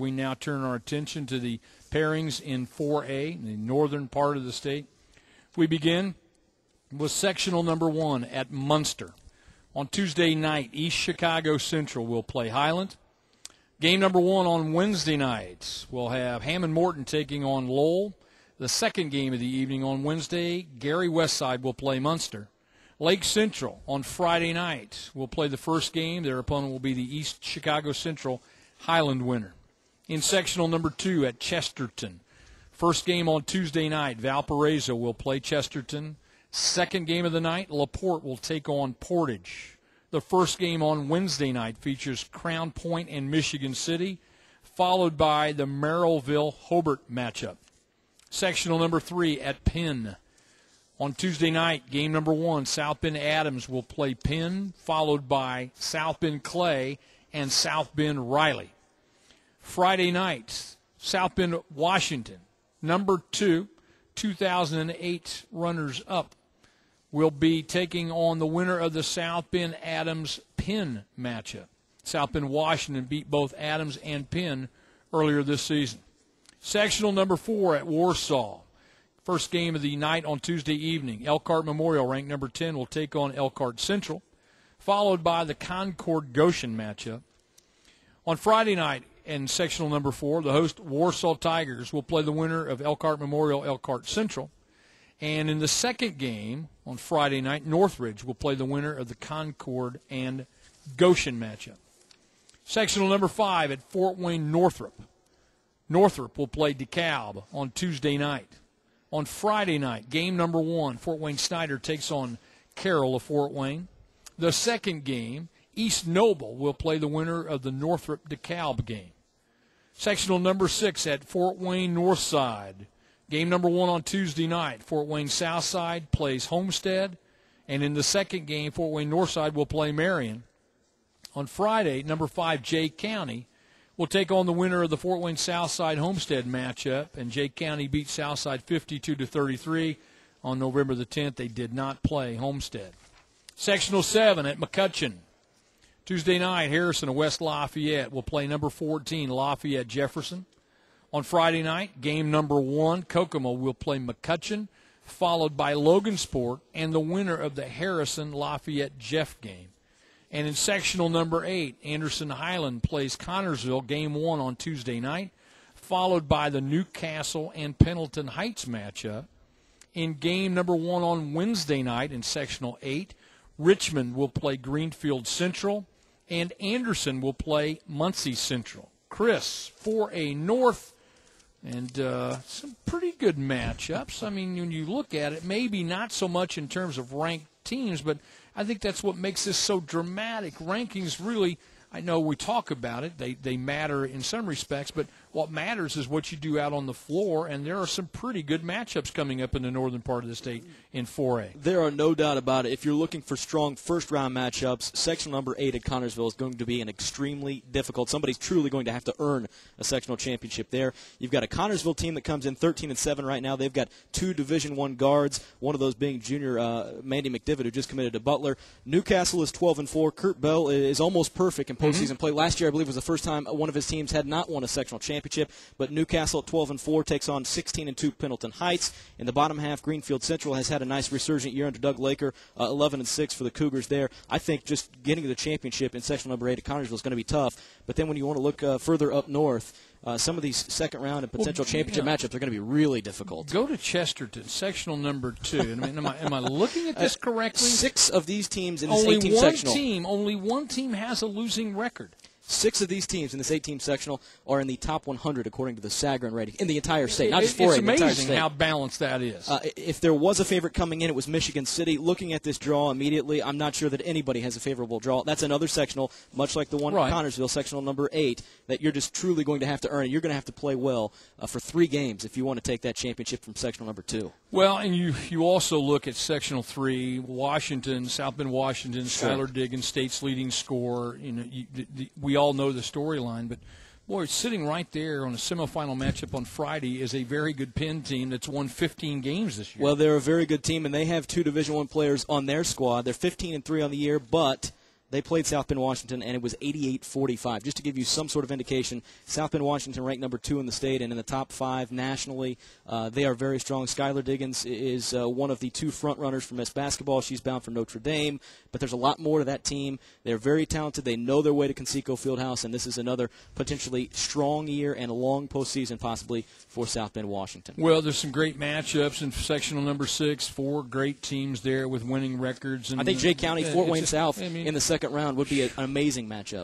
We now turn our attention to the pairings in 4A, in the northern part of the state. We begin with sectional number 1 at Munster. On Tuesday night, East Chicago Central will play Highland. Game number 1 on Wednesday night, we'll have Hammond Morton taking on Lowell. The second game of the evening on Wednesday, Gary Westside will play Munster. Lake Central on Friday night will play the first game. Their opponent will be the East Chicago Central Highland winner. In sectional number 2 at Chesterton, first game on Tuesday night, Valparaiso will play Chesterton. Second game of the night, LaPorte will take on Portage. The first game on Wednesday night features Crown Point and Michigan City, followed by the Merrillville-Hobart matchup. Sectional number 3 at Penn. On Tuesday night, game number 1, South Bend Adams will play Penn, followed by South Bend Clay and South Bend Riley. Friday night, South Bend Washington, number 2, 2008 runners-up, will be taking on the winner of the South Bend Adams-Penn matchup. South Bend Washington beat both Adams and Penn earlier this season. Sectional number 4 at Warsaw. First game of the night on Tuesday evening. Elkhart Memorial, ranked number 10, will take on Elkhart Central, followed by the Concord-Goshen matchup. On Friday night, in sectional number 4, the host Warsaw Tigers will play the winner of Elkhart Memorial, Elkhart Central. And in the second game on Friday night, Northridge will play the winner of the Concord and Goshen matchup. Sectional number 5 at Fort Wayne Northrop. Northrop will play DeKalb on Tuesday night. On Friday night, game number 1, Fort Wayne Snyder takes on Carroll of Fort Wayne. The second game, East Noble will play the winner of the Northrop-DeKalb game. Sectional number 6 at Fort Wayne Northside. Game number 1 on Tuesday night, Fort Wayne Southside plays Homestead. And in the second game, Fort Wayne Northside will play Marion. On Friday, number 5, Jay County will take on the winner of the Fort Wayne Southside Homestead matchup. And Jay County beat Southside 52-33. On November the 10th, they did not play Homestead. Sectional 7 at McCutcheon. Tuesday night, Harrison of West Lafayette will play number 14, Lafayette Jefferson. On Friday night, game number 1, Kokomo will play McCutcheon, followed by Logansport and the winner of the Harrison-Lafayette Jeff game. And in sectional number 8, Anderson Highland plays Connorsville, game 1 on Tuesday night, followed by the Newcastle and Pendleton Heights matchup. In game number 1 on Wednesday night in sectional 8, Richmond will play Greenfield Central, and Anderson will play Muncie Central. Chris, 4A North, and some pretty good matchups. I mean, when you look at it, maybe not so much in terms of ranked teams, but I think that's what makes this so dramatic. Rankings really, I know we talk about it, they matter in some respects, but what matters is what you do out on the floor, and there are some pretty good matchups coming up in the northern part of the state in 4A. There are no doubt about it. If you're looking for strong first-round matchups, section number 8 at Connorsville is going to be an extremely difficult. Somebody's truly going to have to earn a sectional championship there. You've got a Connorsville team that comes in 13-7 right now. They've got 2 Division I guards, one of those being junior Mandy McDivitt, who just committed to Butler. Newcastle is 12-4. Kurt Bell is almost perfect in postseason play. Last year, I believe, was the first time one of his teams had not won a sectional championship. But Newcastle at 12-4 takes on 16-2 Pendleton Heights. In the bottom half, Greenfield Central has had a nice resurgent year under Doug Laker, 11-6 for the Cougars there. I think just getting to the championship in section number 8 at Connorsville is going to be tough. But then when you want to look further up north, some of these second-round and potential championship matchups are going to be really difficult. Go to Chesterton, sectional number 2. I mean, am I looking at this correctly? 6 of these teams in this 8-team sectional. Only one team has a losing record. 6 of these teams in this 8-team sectional are in the top 100 according to the Sagarin rating in the entire state, not just 4A. It's amazing how balanced that is. If there was a favorite coming in, it was Michigan City. Looking at this draw immediately, I'm not sure that anybody has a favorable draw. That's another sectional, much like the one at Connorsville, sectional number 8, that you're just truly going to have to earn. You're going to have to play well for 3 games if you want to take that championship from sectional number 2. Well, and you also look at sectional 3, Washington, South Bend Washington, Skylar Diggins, state's leading scorer. You know, we all know the storyline, but boy, it's sitting right there on a semifinal matchup on Friday is a very good Penn team that's won 15 games this year. Well, they're a very good team, and they have 2 Division I players on their squad. They're 15-3 on the year, but they played South Bend, Washington, and it was 88-45. Just to give you some sort of indication, South Bend, Washington ranked number 2 in the state and in the top 5 nationally. They are very strong. Skylar Diggins is one of the 2 front runners for Miss Basketball. She's bound for Notre Dame, but there's a lot more to that team. They're very talented. They know their way to Conseco Fieldhouse, and this is another potentially strong year and a long postseason possibly for South Bend, Washington. Well, there's some great matchups in sectional number 6. 4 great teams there with winning records. And I think Jay County, Fort Wayne South in the second round would be an amazing matchup.